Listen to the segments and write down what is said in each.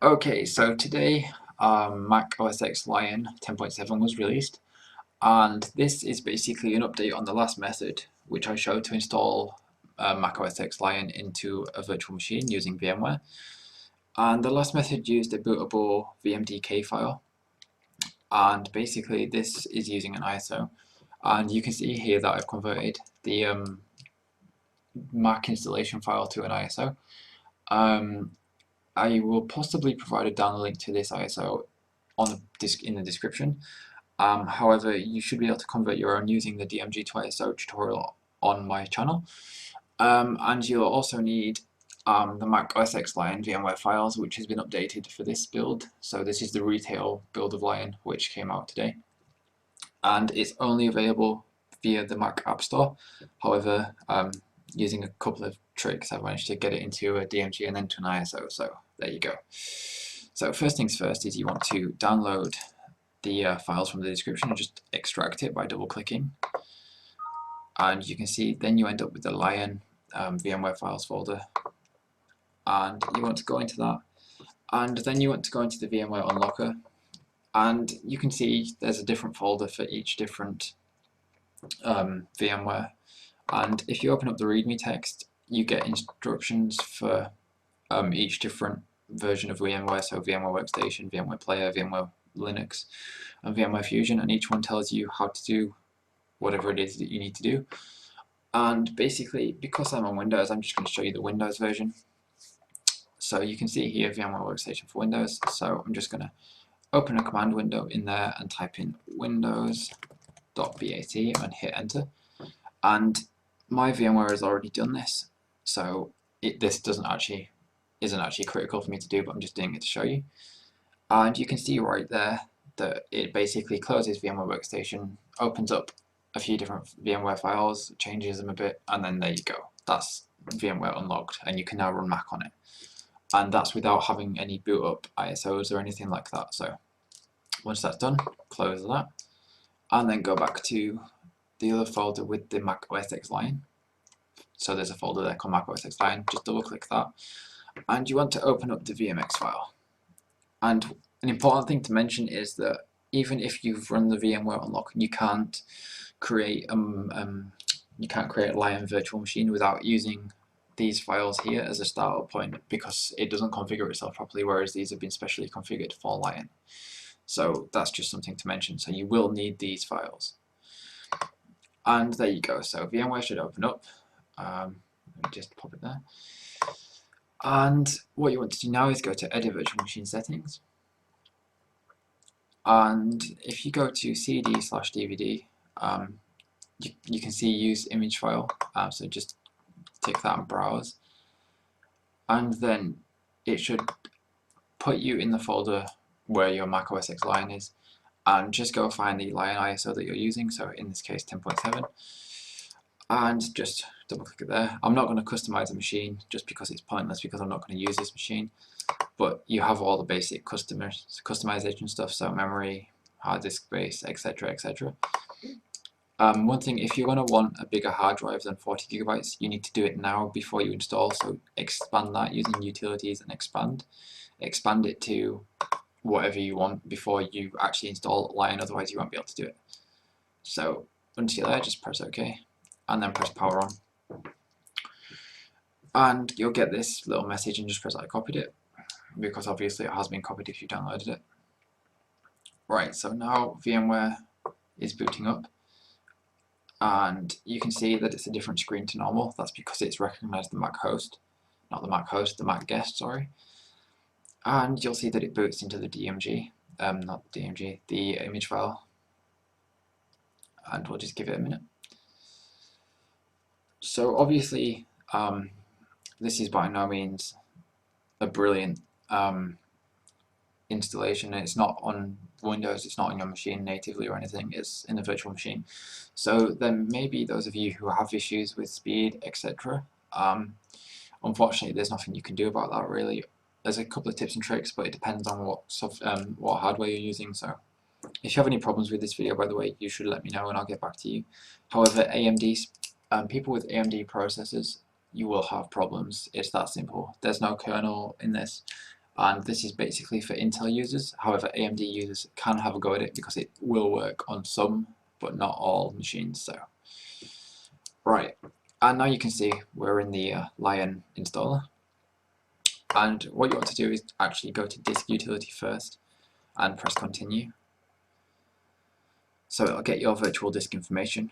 Okay, so today Mac OS X Lion 10.7 was released, and this is basically an update on the last method, which I showed to install Mac OS X Lion into a virtual machine using VMware. And the last method used a bootable vmdk file, and basically this is using an ISO. And you can see here that I've converted the Mac installation file to an ISO. I will possibly provide a download link to this ISO in the description. However, you should be able to convert your own using the DMG to ISO tutorial on my channel. And you'll also need the Mac OS X Lion VMware files, which has been updated for this build. So this is the retail build of Lion, which came out today. And it's only available via the Mac App Store. However, using a couple of tricks, I've managed to get it into a DMG and then to an ISO. So there you go. So first things first is you want to download the files from the description and just extract it by double clicking. And you can see then you end up with the Lion VMware files folder, and you want to go into that, and then you want to go into the VMware unlocker, and you can see there's a different folder for each different VMware. And if you open up the README text, you get instructions for each different version of VMware, so VMware Workstation, VMware Player, VMware Linux, and VMware Fusion, and each one tells you how to do whatever it is that you need to do. And basically, because I'm on Windows, I'm just going to show you the Windows version. So you can see here VMware Workstation for Windows. So I'm just going to open a command window in there and type in windows.bat and hit enter. And my VMware has already done this, so this isn't actually critical for me to do, but I'm just doing it to show you. And you can see right there that it basically closes VMware Workstation, opens up a few different VMware files, changes them a bit, and then there you go. That's VMware unlocked, and you can now run Mac on it. And that's without having any boot up ISOs or anything like that. So once that's done, close that, and then go back to the other folder with the Mac OS X Lion. So there's a folder there called Mac OS X Lion. Just double click that, and you want to open up the VMX file. And an important thing to mention is that even if you've run the VMware unlock, you can't create a Lion virtual machine without using these files here as a startup point, because it doesn't configure itself properly, whereas these have been specially configured for Lion. So that's just something to mention. So you will need these files. And there you go. So VMware should open up. Let me just pop it there. And what you want to do now is go to Edit Virtual Machine Settings. And if you go to CD/DVD, you can see Use Image File. So just tick that and browse. And then it should put you in the folder where your Mac OS X Lion is. And just go find the Lion ISO that you're using, so in this case 10.7, and just double click it there. I'm not going to customize the machine just because it's pointless, because I'm not going to use this machine, but you have all the basic customization stuff, so memory, hard disk space, etc, etc. One thing, if you're going to want a bigger hard drive than 40 gigabytes, you need to do it now before you install, so expand that using utilities and expand it to whatever you want before you actually install Lion, otherwise you won't be able to do it. So once you're there, just press OK, and then press power on. And you'll get this little message, and just press I copied it, because obviously it has been copied if you downloaded it. Right, so now VMware is booting up, and you can see that it's a different screen to normal. That's because it's recognized the Mac host, not the Mac host, the Mac guest, sorry. And you'll see that it boots into the DMG, not DMG, the image file. And we'll just give it a minute. So obviously, this is by no means a brilliant installation. It's not on Windows, it's not on your machine natively or anything, it's in a virtual machine. So then maybe those of you who have issues with speed, etc. Unfortunately, there's nothing you can do about that really. There's a couple of tips and tricks, but it depends on what hardware you're using. So if you have any problems with this video, by the way, you should let me know and I'll get back to you. However, people with AMD processors, you will have problems. It's that simple. There's no kernel in this. and this is basically for Intel users. However, AMD users can have a go at it because it will work on some, but not all machines. So, right, and now you can see we're in the Lion installer, and what you want to do is actually go to disk utility first and press continue. So it'll get your virtual disk information,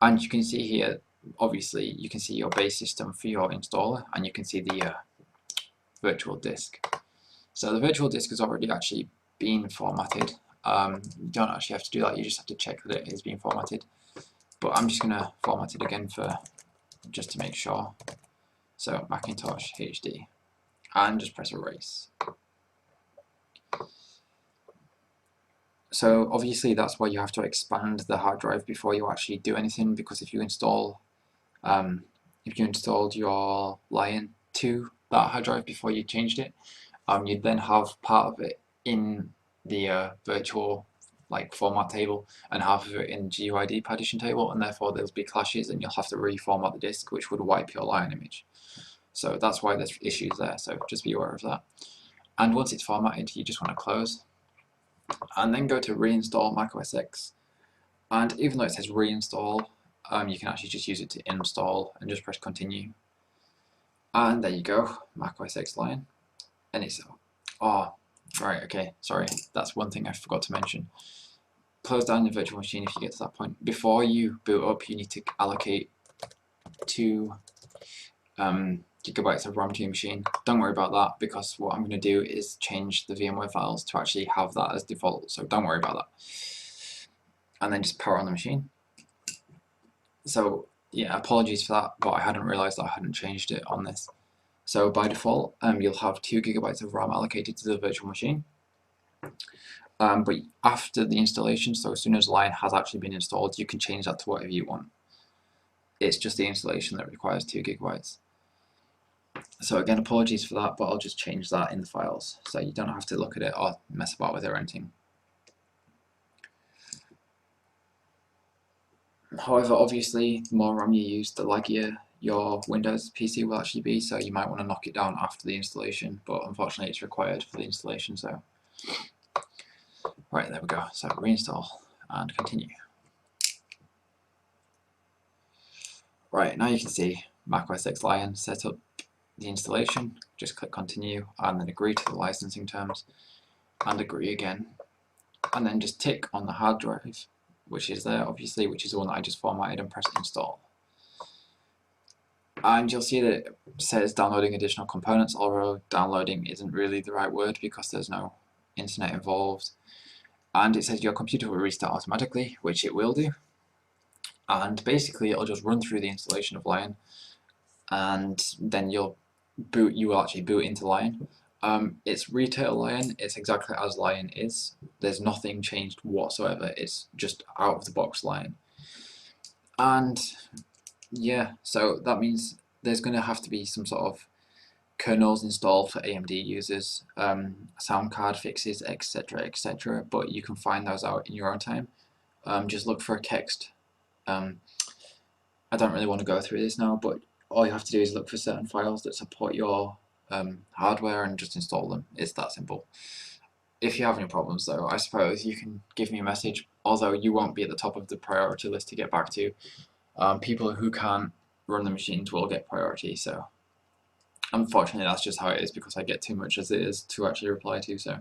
and you can see here, obviously, you can see your base system for your installer, and you can see the virtual disk. So the virtual disk has already actually been formatted. You don't actually have to do that, you just have to check that it is being formatted. But I'm just going to format it again just to make sure. So Macintosh HD, and just press erase. So obviously that's why you have to expand the hard drive before you actually do anything, because if you installed your Lion to that hard drive before you changed it, you'd then have part of it in the virtual format table and half of it in GUID partition table, and therefore there'll be clashes and you'll have to reformat the disk, which would wipe your Lion image. So that's why there's issues there, so just be aware of that. And once it's formatted, you just want to close and then go to reinstall Mac OS X. And even though it says reinstall, you can actually just use it to install and just press continue. And there you go, Mac OS X Lion. And it's, oh, right, okay, sorry, that's one thing I forgot to mention. Close down the virtual machine if you get to that point. Before you boot up, you need to allocate 2 gigabytes of RAM to your machine. Don't worry about that, because what I'm going to do is change the VMware files to actually have that as default, so don't worry about that. And then just power on the machine. So yeah, apologies for that, but I hadn't realized that I hadn't changed it on this. So by default, you'll have 2 gigabytes of RAM allocated to the virtual machine. But after the installation, so as soon as Lion has actually been installed, you can change that to whatever you want. It's just the installation that requires 2 gigabytes. So again, apologies for that, but I'll just change that in the files, so you don't have to look at it or mess about with it or anything. However, obviously, the more RAM you use, the laggier your Windows PC will actually be, so you might want to knock it down after the installation, but unfortunately it's required for the installation, so. Right, there we go, so reinstall and continue. Right, now you can see Mac OS X Lion set up the installation. Just click continue and then agree to the licensing terms and agree again, and then just tick on the hard drive, which is there obviously, which is the one that I just formatted, and press install. And you'll see that it says downloading additional components, although downloading isn't really the right word because there's no internet involved. And it says your computer will restart automatically, which it will do. And basically it'll just run through the installation of Lion, and then you will actually boot into Lion. It's retail Lion, it's exactly as Lion is. There's nothing changed whatsoever, it's just out of the box Lion. And yeah, so that means there's going to have to be some sort of kernels installed for AMD users, sound card fixes, etc, etc, but you can find those out in your own time. Just look for a text. I don't really want to go through this now, but all you have to do is look for certain files that support your hardware and just install them. It's that simple. If you have any problems though, I suppose you can give me a message, although you won't be at the top of the priority list to get back to. People who can't run the machines will get priority, so unfortunately that's just how it is because I get too much as it is to actually reply to. So,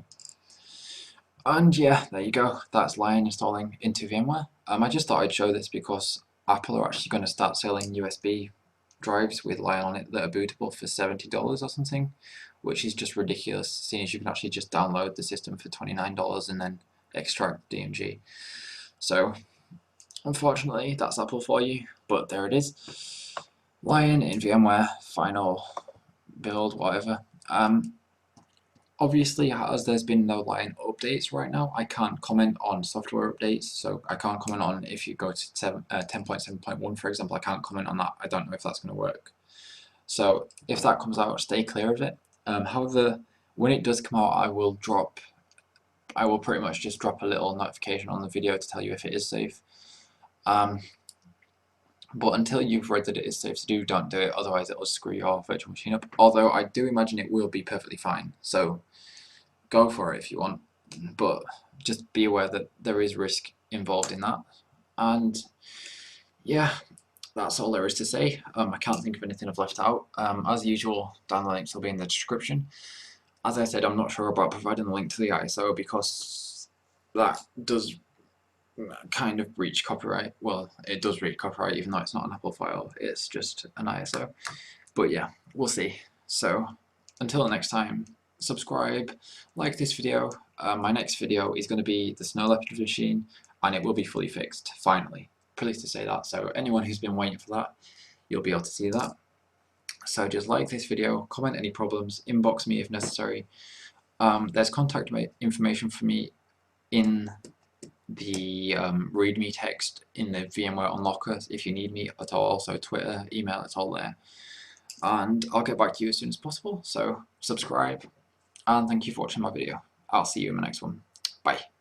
and yeah, there you go, that's Lion installing into VMware. I just thought I'd show this because Apple are actually going to start selling USB drives with Lion on it that are bootable for $70 or something, which is just ridiculous, seeing as you can actually just download the system for $29 and then extract DMG. So unfortunately that's Apple for you, but there it is. Lion in VMware, final build, whatever. Obviously, as there's been no Lion updates right now, I can't comment on software updates, so I can't comment on if you go to 10.7.1, for example, I can't comment on that. I don't know if that's going to work. So if that comes out, stay clear of it. However, when it does come out, I will pretty much just drop a little notification on the video to tell you if it is safe. But until you've read that it is safe to do, don't do it, otherwise it will screw your virtual machine up. Although I do imagine it will be perfectly fine, so go for it if you want, but just be aware that there is risk involved in that. And yeah, that's all there is to say. I can't think of anything I've left out. As usual, download links will be in the description. As I said, I'm not sure about providing the link to the ISO because that does kind of breach copyright. Well, it does breach copyright even though it's not an Apple file, it's just an ISO. But yeah, we'll see. So until next time, subscribe, like this video. My next video is going to be the snow leopard machine, and it will be fully fixed, finally. Pleased to say that. So anyone who's been waiting for that, you'll be able to see that. So just like this video, comment any problems, inbox me if necessary. There's contact information for me in the readme text in the VMware unlocker if you need me at all, so Twitter, email, it's all there. And I'll get back to you as soon as possible, so subscribe, and thank you for watching my video. I'll see you in my next one. Bye.